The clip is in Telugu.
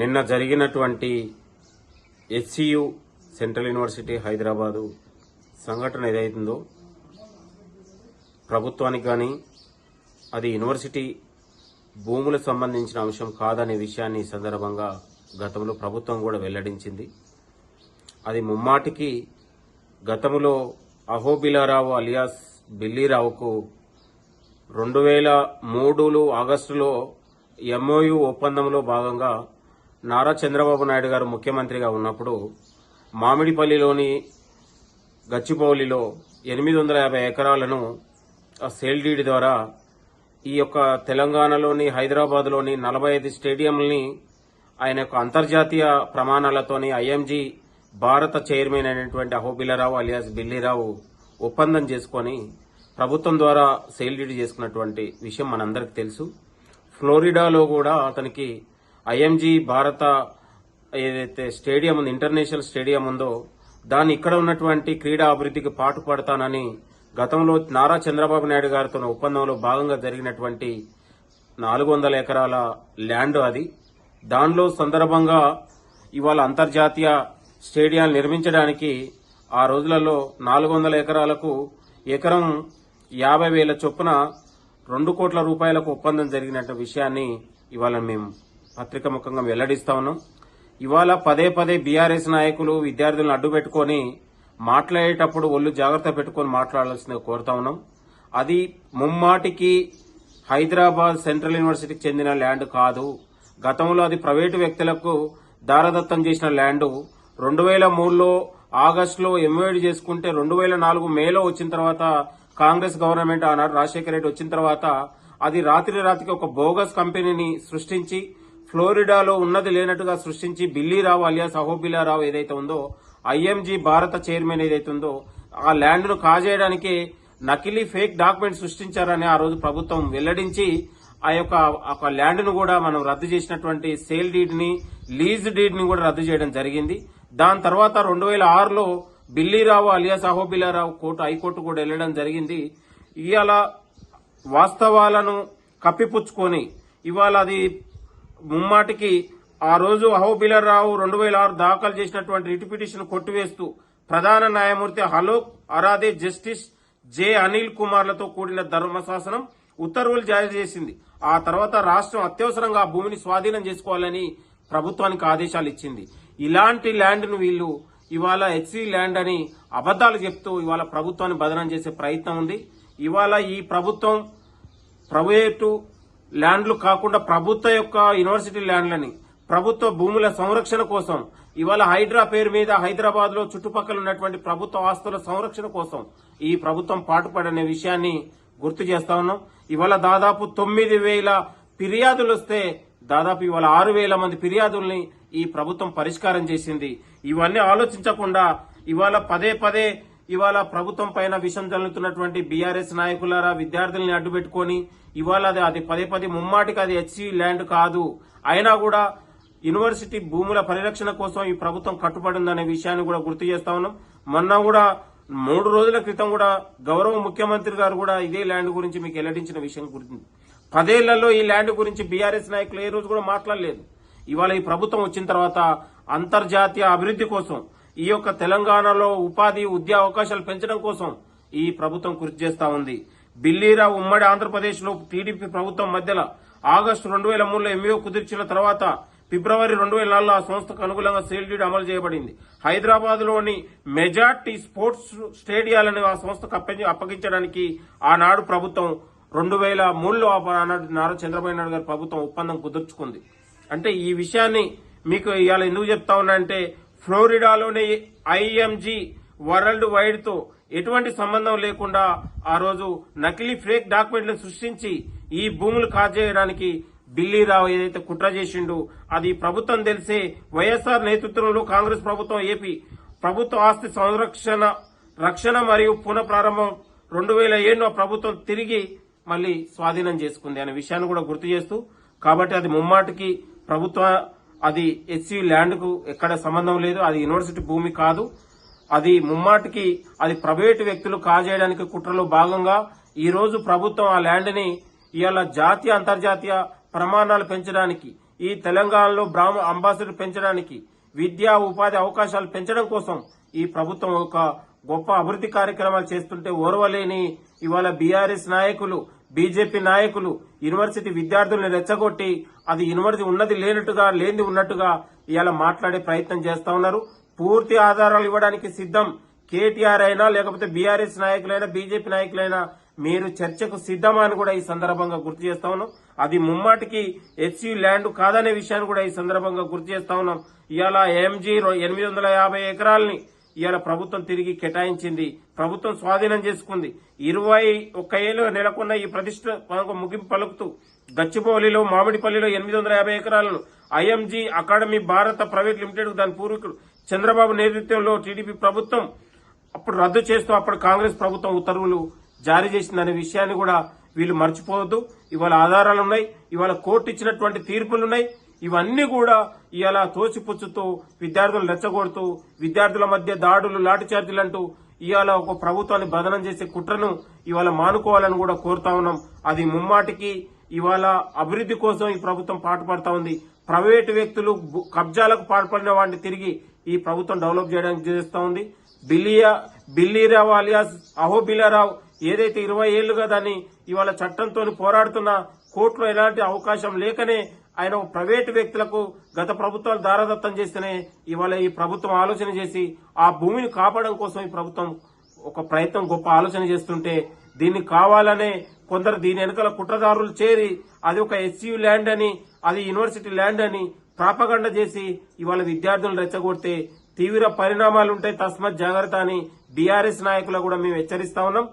నిన్న జరిగినటువంటి హెచ్సియు సెంట్రల్ యూనివర్సిటీ హైదరాబాదు సంఘటన ఏదైతుందో ప్రభుత్వానికి కానీ అది యూనివర్సిటీ భూములకు సంబంధించిన అంశం కాదనే విషయాన్ని ఈ సందర్భంగా గతంలో ప్రభుత్వం కూడా వెల్లడించింది. అది ముమ్మాటికి గతంలో అహోబిలారావు అలియాస్ బిల్లీరావుకు 2003 ఆగస్టులో ఎంఓయు ఒప్పందంలో భాగంగా నారా చంద్రబాబు నాయుడు గారు ముఖ్యమంత్రిగా ఉన్నప్పుడు మామిడిపల్లిలోని గచ్చిబౌలిలో 850 ఎకరాలను సేల్ డీడ్ ద్వారా ఈ యొక్క తెలంగాణలోని హైదరాబాద్లోని 45 స్టేడియంలని ఆయన యొక్క అంతర్జాతీయ ప్రమాణాలతోని ఐఎంజీ భారత చైర్మన్ అయినటువంటి అహోబిలారావు అలియాస్ బిల్లీరావు ఒప్పందం చేసుకుని ప్రభుత్వం ద్వారా సేల్ డీడ్ చేసుకున్నటువంటి విషయం మనందరికీ తెలుసు. ఫ్లోరిడాలో కూడా అతనికి ఐఎంజీ భారత ఏదైతే స్టేడియం ఉంది, ఇంటర్నేషనల్ స్టేడియం ఉందో దాన్ని ఇక్కడ ఉన్నటువంటి క్రీడా అభివృద్ధికి పాటుపడతానని గతంలో నారా చంద్రబాబు నాయుడు గారితో ఒప్పందంలో భాగంగా జరిగినటువంటి 400 ఎకరాల ల్యాండ్ అది. దానిలో సందర్భంగా ఇవాళ అంతర్జాతీయ స్టేడియాలు నిర్మించడానికి ఆ రోజులలో 400 ఎకరాలకు ఎకరం 50,000 చొప్పున 2 కోట్ల రూపాయలకు ఒప్పందం జరిగినట్టు విషయాన్ని ఇవాళ మేము పత్రిక ముఖంగా వెల్లడిస్తా ఉన్నాం. ఇవాళ పదే బీఆర్ఎస్ నాయకులు విద్యార్థులను అడ్డుపెట్టుకుని మాట్లాడేటప్పుడు ఒళ్ళు జాగ్రత్త పెట్టుకుని మాట్లాడాల్సిందిగా కోరుతా ఉన్నాం. అది ముమ్మాటికి హైదరాబాద్ సెంట్రల్ యూనివర్సిటీకి చెందిన ల్యాండ్ కాదు. గతంలో అది ప్రైవేటు వ్యక్తులకు దారదత్తం చేసిన ల్యాండ్ 2003లో ఆగస్టులో ఎంఓయూ చేసుకుంటే 2004 మేలో వచ్చిన తర్వాత కాంగ్రెస్ గవర్నమెంట్ ఆనాడు రాజశేఖర రెడ్డి వచ్చిన తర్వాత అది రాత్రికి ఒక బోగస్ కంపెనీని సృష్టించి ఫ్లోరిడాలో ఉన్నది లేనట్టుగా సృష్టించి బిల్లీరావు అలియాస్ అహోబిలారావు ఏదైతే ఉందో ఐఎంజీ భారత చైర్మన్ ఏదైతే ఉందో ఆ ల్యాండ్ ను కాజేయడానికి నకిలీ ఫేక్ డాక్యుమెంట్ సృష్టించారని ఆ రోజు ప్రభుత్వం వెల్లడించి ఆ యొక్క ల్యాండ్ ను కూడా మనం రద్దు చేసినటువంటి సేల్ డీడ్ ని లీజ్ డీడ్ ని కూడా రద్దు చేయడం జరిగింది. దాని తర్వాత 2006లో బిల్లీరావు అలియాస్ అహోబిలారావు హైకోర్టు కూడా వెళ్లడం జరిగింది. ఇవాళ వాస్తవాలను కప్పిపుచ్చుకొని ఇవాళ అది ముమ్మాటికి ఆ రోజు అహోబిలారావు 2006 దాఖలు చేసినటువంటి రిట్ పిటిషన్ కొట్టివేస్తూ ప్రధాన న్యాయమూర్తి అలోక్ అరాదే జస్టిస్ జె అనిల్ కుమార్లతో కూడిన ధర్మశాసనం ఉత్తర్వులు జారీ చేసింది. ఆ తర్వాత రాష్ట్రం అత్యవసరంగా ఆ భూమిని స్వాధీనం చేసుకోవాలని ప్రభుత్వానికి ఆదేశాలు ఇచ్చింది. ఇలాంటి ల్యాండ్ ను వీళ్లు ఇవాళ హెచ్సి ల్యాండ్ అని అబద్దాలు చెప్తూ ఇవాళ ప్రభుత్వాన్ని బదనం చేసే ప్రయత్నం ఉంది. ఇవాళ ఈ ప్రభుత్వం ప్రైవేటు ల్యాండ్లు కాకుండా ప్రభుత్వ యొక్క యూనివర్సిటీ ల్యాండ్లని ప్రభుత్వ భూముల సంరక్షణ కోసం ఇవాళ హైడ్రా పేరు మీద హైదరాబాద్ లో చుట్టుపక్కల ఉన్నటువంటి ప్రభుత్వ ఆస్తుల సంరక్షణ కోసం ఈ ప్రభుత్వం పాటుపడనే విషయాన్ని గుర్తు చేస్తా ఉన్నాం. ఇవాళ దాదాపు 9,000 ఫిర్యాదులు వస్తే దాదాపు ఇవాళ 6,000 మంది ఫిర్యాదుల్ని ఈ ప్రభుత్వం పరిష్కారం చేసింది. ఇవన్నీ ఆలోచించకుండా ఇవాళ పదే ఇవాళ ప్రభుత్వం పైన విషం జల్లుతున్నటువంటి బీఆర్ఎస్ నాయకులారా విద్యార్థుల్ని అడ్డుపెట్టుకుని ఇవాళ అది పదే ముమ్మాటికి అది హెచ్సి ల్యాండ్ కాదు అయినా కూడా యూనివర్సిటీ భూముల పరిరక్షణ కోసం ఈ ప్రభుత్వం కట్టుబడిందనే విషయాన్ని కూడా గుర్తు చేస్తా ఉన్నాం. మొన్న కూడా 3 రోజుల క్రితం కూడా గౌరవ ముఖ్యమంత్రి గారు కూడా ఇదే ల్యాండ్ గురించి మీకు వెల్లడించిన విషయం గుర్తుంది. 10 ఏళ్లలో ఈ ల్యాండ్ గురించి బీఆర్ఎస్ నాయకులు ఏ రోజు కూడా మాట్లాడలేదు. ఇవాళ ఈ ప్రభుత్వం వచ్చిన తర్వాత అంతర్జాతీయ అభివృద్ధి కోసం ఈ యొక్క తెలంగాణలో ఉపాధి ఉద్యోగ అవకాశాలు పెంచడం కోసం ఈ ప్రభుత్వం కృషి చేస్తా ఉంది. బిల్లీరావు ఉమ్మడి ఆంధ్రప్రదేశ్ లో టీడీపీ ప్రభుత్వం మధ్యలో ఆగస్టు 2003లో ఎంఓయూ కుదిర్చిన తర్వాత ఫిబ్రవరి 2004లో ఆ సంస్థకు అనుగుణంగా సేల్ డీడ్ అమలు చేయబడింది. హైదరాబాద్ లోని మెజార్టీ స్పోర్ట్స్ స్టేడియాలను ఆ సంస్థకు అప్పగించడానికి ఆనాడు ప్రభుత్వం 2003లో నారా చంద్రబాబు నాయుడు గారి ప్రభుత్వం ఒప్పందం కుదుర్చుకుంది. అంటే ఈ విషయాన్ని మీకు ఇవాళ ఎందుకు చెప్తా ఉన్నా అంటే ఫ్లోరిడాలోని ఐఎంజీ వరల్డ్ వైడ్ తో ఎటువంటి సంబంధం లేకుండా ఆ రోజు నకిలీ ఫేక్ డాక్యుమెంట్లను సృష్టించి ఈ భూములు కాజేయడానికి బిల్లీరావు ఏదైతే కుట్ర చేసిండు అది ప్రభుత్వం తెలిసే వైఎస్ఆర్ నేతృత్వంలో కాంగ్రెస్ ప్రభుత్వం ఏపీ ప్రభుత్వ ఆస్తి రక్షణ మరియు పునః ప్రారంభం 2007లో ప్రభుత్వం తిరిగి మళ్లీ స్వాధీనం చేసుకుంది అనే విషయాన్ని కూడా గుర్తు చేస్తూ కాబట్టి అది ముమ్మాటికి ప్రభుత్వ అది హెచ్సి ల్యాండ్ కు ఎక్కడ సంబంధం లేదు. అది యూనివర్సిటీ భూమి కాదు. అది ముమ్మాటికి అది ప్రైవేటు వ్యక్తులు కాజేయడానికి కుట్రలో భాగంగా ఈ రోజు ప్రభుత్వం ఆ ల్యాండ్ ని ఇవాళ జాతీయ అంతర్జాతీయ ప్రమాణాలు పెంచడానికి ఈ తెలంగాణలో అంబాసిడర్ పెంచడానికి, విద్యా ఉపాధి అవకాశాలు పెంచడం కోసం ఈ ప్రభుత్వం ఒక గొప్ప అభివృద్ధి కార్యక్రమాలు చేస్తుంటే ఓర్వలేని ఇవాళ బీఆర్ఎస్ నాయకులు, బీజేపీ నాయకులు యూనివర్సిటీ విద్యార్థుల్ని రెచ్చగొట్టి అది యూనివర్సిటీ ఉన్నది లేనట్టుగా, లేనిది ఉన్నట్టుగా ఇవాళ మాట్లాడే ప్రయత్నం చేస్తా ఉన్నారు. పూర్తి ఆధారాలు ఇవ్వడానికి సిద్ధం. కేటీఆర్ అయినా లేకపోతే బీఆర్ఎస్ నాయకులైనా, బీజేపీ నాయకులైనా మీరు చర్చకు సిద్ధమా అని కూడా ఈ సందర్భంగా గుర్తు చేస్తా ఉన్నాం. అది ముమ్మాటికి హెచ్సి ల్యాండ్ కాదనే విషయాన్ని కూడా ఈ సందర్భంగా గుర్తు చేస్తా ఉన్నాం. ఇవాళ ఎంజీ 850 ఎకరాలని ఇవాళ ప్రభుత్వం తిరిగి కేటాయించింది, ప్రభుత్వం స్వాధీనం చేసుకుంది. 21 ఏళ్లు నెలకొన్న ఈ ప్రతిష్ట ముగింపు పలుకుతూ గచ్చిబౌలిలో, మామిడిపల్లిలో 850 ఎకరాలను ఐఎంజీ అకాడమీ భారత ప్రైవేట్ లిమిటెడ్ దాని పూర్వీకుడు చంద్రబాబు నేతృత్వంలో టీడీపీ ప్రభుత్వం అప్పుడు రద్దు చేస్తూ అప్పుడు కాంగ్రెస్ ప్రభుత్వం ఉత్తర్వులు జారీ చేసిందనే విషయాన్ని కూడా వీళ్ళు మర్చిపోవద్దు. ఇవాళ ఆధారాలున్నాయి, ఇవాళ కోర్టు ఇచ్చినటువంటి తీర్పులున్నాయి. ఇవన్నీ కూడా ఇవాళ తోసిపుచ్చుతూ విద్యార్థులను రెచ్చగొడుతూ విద్యార్థుల మధ్య దాడులు, లాఠీ చార్జీలు అంటూ ఇవాళ ఒక ప్రభుత్వాన్ని బదనం చేసే కుట్రను ఇవాళ మానుకోవాలని కూడా కోరుతా ఉన్నాం. అది ముమ్మాటికి ఇవాళ అభివృద్ధి కోసం ఈ ప్రభుత్వం పాటుపడతా ఉంది. ప్రైవేటు వ్యక్తులు కబ్జాలకు పాల్పడిన వాడిని తిరిగి ఈ ప్రభుత్వం డెవలప్ చేయడానికి చేస్తా ఉంది. బిల్లీరావు అలియాస్ అహోబిల్లారావు ఏదైతే 20 ఏళ్లుగా దాన్ని ఇవాళ చట్టంతో పోరాడుతున్న కోర్టులో ఎలాంటి అవకాశం లేకనే ఆయన ప్రైవేటు వ్యక్తులకు గత ప్రభుత్వాలు దారదత్తం చేస్తేనే ఇవాళ ఈ ప్రభుత్వం ఆలోచన చేసి ఆ భూమిని కాపాడడం కోసం ఈ ప్రభుత్వం ఒక ప్రయత్నం, గొప్ప ఆలోచన చేస్తుంటే దీన్ని కావాలనే కొందరు దీని వెనుకల కుట్రదారులు చేరి అది ఒక హెచ్సియు ల్యాండ్ అని, అది యూనివర్సిటీ ల్యాండ్ అని ప్రాపగండ చేసి ఇవాళ విద్యార్థులను రెచ్చగొడితే తీవ్ర పరిణామాలుంటాయి. తస్మత్ జాగ్రత్త అని బీఆర్ఎస్ నాయకులు కూడా మేము హెచ్చరిస్తా ఉన్నాం.